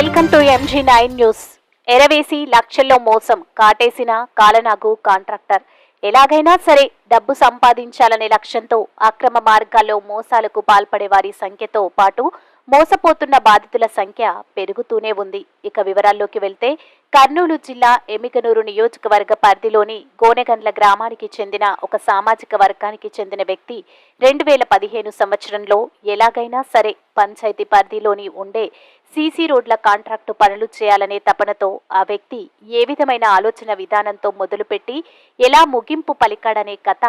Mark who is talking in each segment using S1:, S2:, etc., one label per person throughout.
S1: Welcome to MG9 news. ఎరవేసి లక్షల్లో మోసం కాటేసిన కాలనాగు కాంట్రాక్టర్. ఎలాగైనా సరే డబ్బు సంపాదించాలనే లక్ష్యంతో అక్రమ మార్గాల్లో మోసాలకు పాల్పడే వారి సంఖ్యతో పాటు మోసపోతున్న బాధితుల సంఖ్య పెరుగుతూనే ఉంది. ఇక వివరాల్లోకి వెళ్తే కర్నూలు జిల్లా ఎమ్మిగనూరు నియోజకవర్గ పరిధిలోని గోనెగండ్ల గ్రామానికి చెందిన ఒక సామాజిక వర్గానికి చెందిన వ్యక్తి 2015 సంవత్సరంలో ఎలాగైనా సరే పంచాయతీ పరిధిలోని ఉండే సీసీ రోడ్ల కాంట్రాక్టు పనులు చేయాలనే తపనతో ఆ వ్యక్తి ఏ విధమైన ఆలోచన విధానంతో మొదలుపెట్టి ఎలా ముగింపు పలికాడనే కథ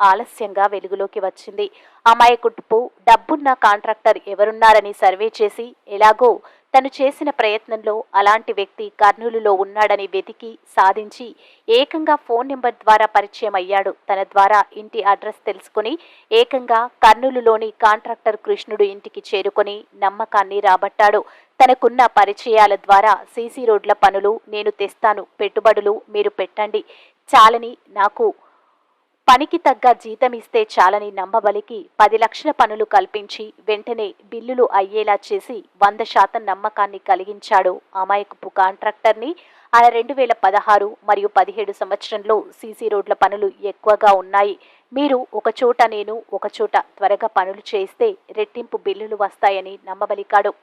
S1: ఆలస్యంగా వెలుగులోకి వచ్చింది. అమాయకుట్పు డబ్బున్న కాంట్రాక్టర్ ఎవరున్నారని సర్వే చేసి ఎలాగో తను చేసిన ప్రయత్నంలో అలాంటి వ్యక్తి కర్నూలులో ఉన్నాడని వెతికి సాధించి ఏకంగా ఫోన్ నెంబర్ ద్వారా పరిచయం అయ్యాడు. తన ద్వారా ఇంటి అడ్రస్ తెలుసుకుని ఏకంగా కర్నూలులోని కాంట్రాక్టర్ కృష్ణుడు ఇంటికి చేరుకొని నమ్మకాన్ని రాబట్టాడు. తనకున్న పరిచయాల ద్వారా సీసీ రోడ్ల పనులు నేను తెస్తాను, పెట్టుబడులు మీరు పెట్టండి చాలని, నాకు పనికి తగ్గ జీతం ఇస్తే చాలని నమ్మబలికి 10 లక్షల పనులు కల్పించి వెంటనే బిల్లులు అయ్యేలా చేసి 100% నమ్మకాన్ని కలిగించాడు అమాయకపు కాంట్రాక్టర్ని. ఆయన 2016 మరియు 17 సంవత్సరంలో సీసీ రోడ్ల పనులు ఎక్కువగా ఉన్నాయి, మీరు ఒక చోట నేను ఒక చోట త్వరగా పనులు చేయిస్తే రెట్టింపు బిల్లులు వస్తాయని నమ్మబలికాడు.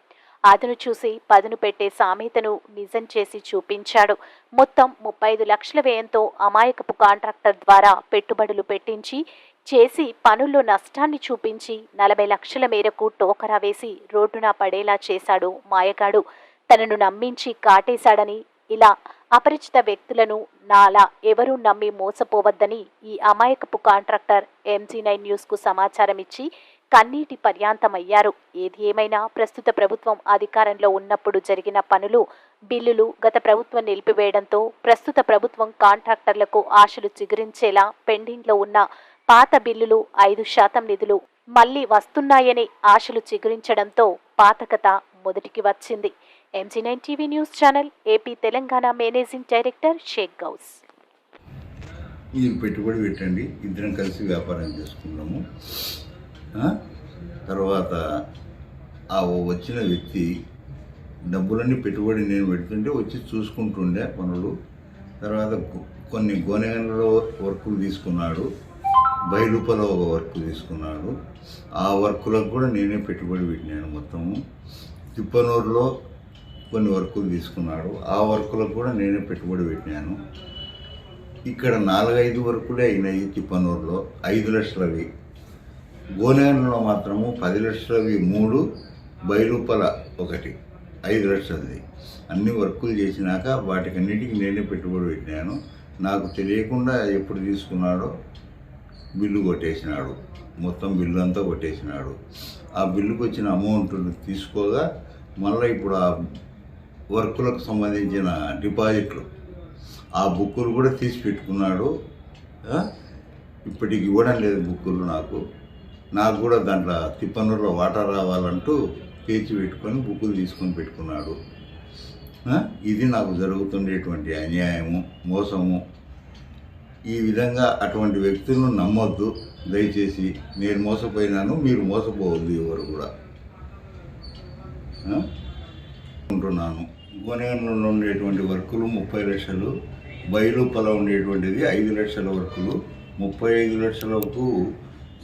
S1: అతను చూసి పదును పెట్టే సామెతను నిజం చేసి చూపించాడు. మొత్తం 35 లక్షల వ్యయంతో అమాయకపు కాంట్రాక్టర్ ద్వారా పెట్టుబడులు పెట్టించి చేసి పనుల్లో నష్టాన్ని చూపించి 40 లక్షల మేరకు టోకరా వేసి రోడ్డున పడేలా చేశాడు మాయగాడు. తనను నమ్మించి కాటేశాడని, ఇలా అపరిచిత వ్యక్తులను నాలా ఎవరూ నమ్మి మోసపోవద్దని ఈ అమాయకపు కాంట్రాక్టర్ MG9 న్యూస్కు సమాచారం ఇచ్చి కన్నీటి పర్యాంతమయ్యారు. ఏది ఏమైనా ప్రస్తుత ప్రభుత్వం అధికారంలో ఉన్నప్పుడు జరిగిన పనులు, బిల్లులు గత ప్రభుత్వం నిలిపివేయడంతో ప్రస్తుత ప్రభుత్వం కాంట్రాక్టర్లకు ఆశలు చిగురించేలా పెండింగ్లో ఉన్న పాత బిల్లులు 5% నిధులు మళ్లీ వస్తున్నాయని ఆశలు చిగురించడంతో పాత కథ మొదటికి వచ్చింది. MG9 TV news channel AP Telangana managing director Shaik Gouse.
S2: మీరు పెట్టుబడి పెట్టండి, ఇద్దరం కలిసి వ్యాపారం చేసుకుందాము. తర్వాత ఆ వచ్చిన వ్యక్తి డబ్బులన్నీ పెట్టుబడి నేను పెడుతుంటే వచ్చి చూసుకుంటుండే పనులు. తర్వాత కొన్ని గోనెగండ్లలో వర్కులు తీసుకున్నాడు, బయలుపల ఒక వర్క్ తీసుకున్నాడు. ఆ వర్కులకు కూడా నేనే పెట్టుబడి పెట్టినాను. మొత్తము తిప్పనూరులో కొన్ని వర్కులు తీసుకున్నాడు, ఆ వర్కులకు కూడా నేనే పెట్టుబడి పెట్టినాను. ఇక్కడ 4-5 వర్కులే అయినాయి. తిప్పనూరులో 5 లక్షలవి, గోనెగండ్లలో మాత్రము 10 లక్షలవి 3, బయలుపల 1 5 లక్షలది. అన్ని వర్కులు చేసినాక వాటికన్నిటికీ నేనే పెట్టుబడి పెట్టినాను. నాకు తెలియకుండా ఎప్పుడు తీసుకున్నాడో బిల్లు కొట్టేసినాడు, మొత్తం బిల్లు అంతా కొట్టేసినాడు. ఆ బిల్లుకు వచ్చిన అమౌంట్ తీసుకోగా మళ్ళీ ఇప్పుడు ఆ వర్కులకు సంబంధించిన డిపాజిట్లు ఆ బుక్కులు కూడా తీసి పెట్టుకున్నాడు. ఇప్పటికి ఇవ్వడం లేదు బుక్కులు. నాకు కూడా దాంట్లో తిప్పనూరులో వాటర్ రావాలంటూ పేచి పెట్టుకొని బుక్కులు తీసుకొని పెట్టుకున్నాడు. ఇది నాకు జరుగుతుండేటువంటి అన్యాయము, మోసము. ఈ విధంగా అటువంటి వ్యక్తులను నమ్మొద్దు దయచేసి. నేను మోసపోయినాను, మీరు మోసపోవద్దు ఎవరు కూడా అనుకుంటున్నాను. గోనెగండ్లలో ఉండేటువంటి వర్కులు 30 లక్షలు, బయలుపల ఉండేటువంటిది 5 లక్షల వర్కులు. 35 లక్షలకు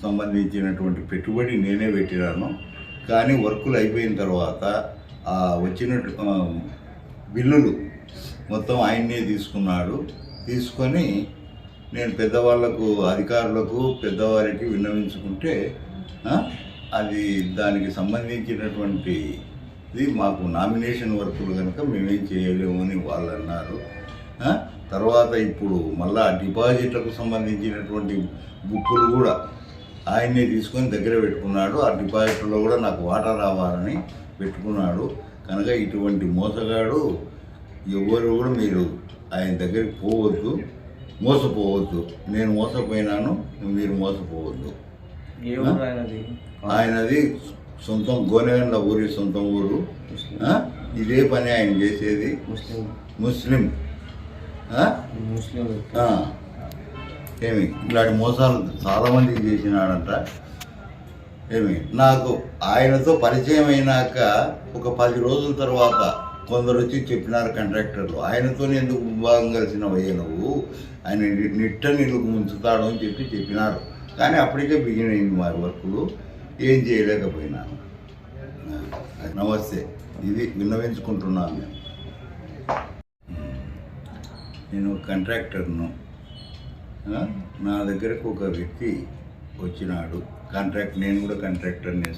S2: సంబంధించినటువంటి పెట్టుబడి నేనే పెట్టినాను. కానీ వర్కులు అయిపోయిన తర్వాత ఆ వచ్చిన బిల్లులు మొత్తం ఆయన్నే తీసుకున్నాడు. తీసుకొని నేను పెద్దవాళ్లకు, అధికారులకు, పెద్దవారికి విన్నవించుకుంటే అది దానికి సంబంధించినటువంటిది మాకు నామినేషన్ వర్కులు కనుక మేమేం చేయలేము అని వాళ్ళు అన్నారు. తర్వాత ఇప్పుడు మళ్ళా డిపాజిట్లకు సంబంధించినటువంటి బుక్కులు కూడా ఆయన్నే తీసుకొని దగ్గర పెట్టుకున్నాడు. ఆ డిపాజిట్లో కూడా నాకు వాటర్ రావాలని పెట్టుకున్నాడు. కనుక ఇటువంటి మోసగాడు ఎవరు కూడా మీరు ఆయన దగ్గరికి పోవద్దు, మోసపోవద్దు. నేను మోసపోయినాను, మీరు మోసపోవద్దు. ఆయనది సొంతం గోనెగండ్ల ఊరి సొంతం ఊరు. ఇదే పని ఆయన చేసేది. ముస్లిం ఏమి ఇలాంటి మోసాలు చాలామందికి చేసినాడంట. ఏమి నాకు ఆయనతో పరిచయం అయినాక ఒక 10 రోజుల తర్వాత కొందరు వచ్చి చెప్పినారు కాంట్రాక్టర్లు, ఆయనతో ఎందుకు భాగం కలిసినవయ్యా నువ్వు, ఆయన నిట్ట నిలుగు ముంచుతాడు అని చెప్పినారు. కానీ అప్పటికే బిగిన్ అయింది మా వర్కులు, ఏం చేయలేకపోయినాను. నమస్తే, ఇది విన్నవించుకుంటున్నాను. నేను కాంట్రాక్టర్ను. నా దగ్గరకు ఒక వ్యక్తి వచ్చినాడు, కాంట్రాక్ట్, నేను కూడా కాంట్రాక్టర్ని